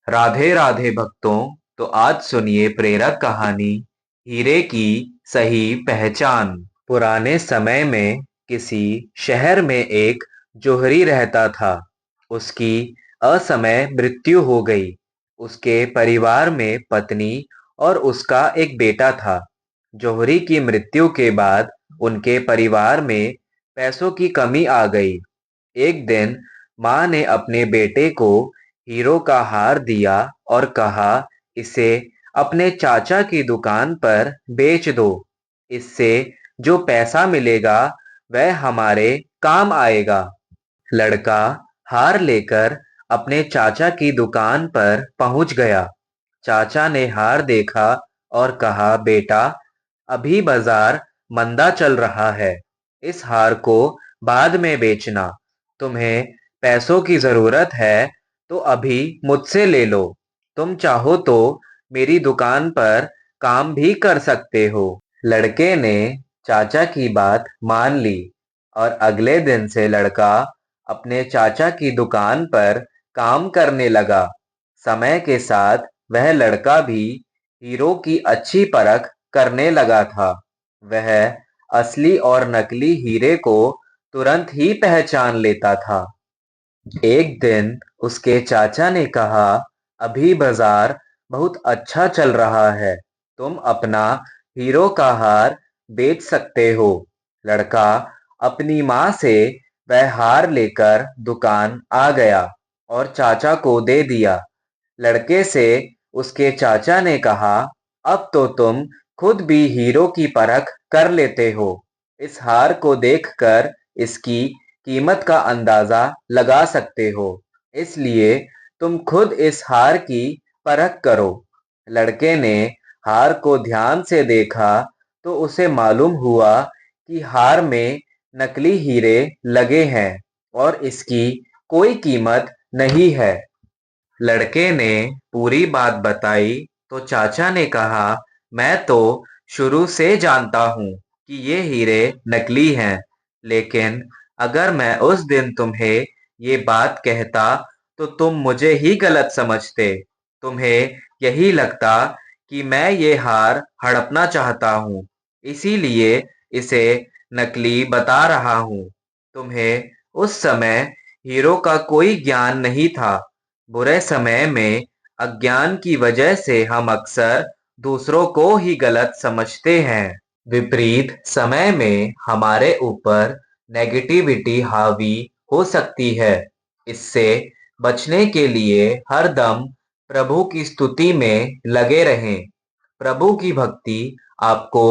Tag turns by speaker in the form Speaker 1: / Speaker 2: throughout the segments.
Speaker 1: राधे राधे भक्तों। तो आज सुनिए प्रेरक कहानी हीरे की सही पहचान। पुराने समय में किसी शहर में एक जौहरी रहता था। उसकी असमय मृत्यु हो गई। उसके परिवार में पत्नी और उसका एक बेटा था। जौहरी की मृत्यु के बाद उनके परिवार में पैसों की कमी आ गई। एक दिन माँ ने अपने बेटे को हीरो का हार दिया और कहा, इसे अपने चाचा की दुकान पर बेच दो। इससे जो पैसा मिलेगा वह हमारे काम आएगा। लड़का हार लेकर अपने चाचा की दुकान पर पहुंच गया। चाचा ने हार देखा और कहा, बेटा, अभी बाजार मंदा चल रहा है। इस हार को बाद में बेचना। तुम्हें पैसों की जरूरत है तो अभी मुझसे ले लो। तुम चाहो तो मेरी दुकान पर काम भी कर सकते हो। लड़के ने चाचा की बात मान ली और अगले दिन से लड़का अपने चाचा की दुकान पर काम करने लगा। समय के साथ वह लड़का भी हीरो की अच्छी परख करने लगा था। वह असली और नकली हीरे को तुरंत ही पहचान लेता था। एक दिन उसके चाचा ने कहा, अभी बाजार बहुत अच्छा चल रहा है। तुम अपना हीरो का हार बेच सकते हो। लड़का अपनी माँ से वह हार लेकर दुकान आ गया और चाचा को दे दिया। लड़के से उसके चाचा ने कहा, अब तो तुम खुद भी हीरो की परख कर लेते हो। इस हार को देखकर इसकी कीमत का अंदाजा लगा सकते हो। इसलिए तुम खुद इस हार की परख करो। लड़के ने हार को ध्यान से देखा तो उसे मालूम हुआ कि हार में नकली हीरे लगे हैं और इसकी कोई कीमत नहीं है। लड़के ने पूरी बात बताई तो चाचा ने कहा, मैं तो शुरू से जानता हूँ कि ये हीरे नकली हैं, लेकिन अगर मैं उस दिन तुम्हें ये बात कहता तो तुम मुझे ही गलत समझते। तुम्हें यही लगता कि मैं ये हार हड़पना चाहता हूँ, इसीलिए इसे नकली बता रहा हूँ। तुम्हें उस समय हीरो का कोई ज्ञान नहीं था। बुरे समय में अज्ञान की वजह से हम अक्सर दूसरों को ही गलत समझते हैं। विपरीत समय में हमारे ऊपर नेगेटिविटी हावी हो सकती है। इससे बचने के लिए हर दम प्रभु की स्तुति में लगे रहें। प्रभु की भक्ति आपको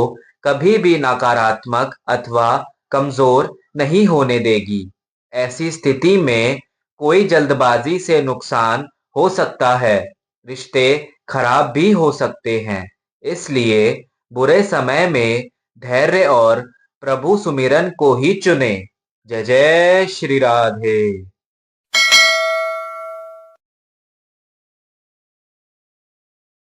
Speaker 1: कभी भी नकारात्मक अथवा कमजोर नहीं होने देगी। ऐसी स्थिति में कोई जल्दबाजी से नुकसान हो सकता है, रिश्ते खराब भी हो सकते हैं। इसलिए बुरे समय में धैर्य और प्रभु सुमिरन को ही चुनें। जय जय श्री राधे।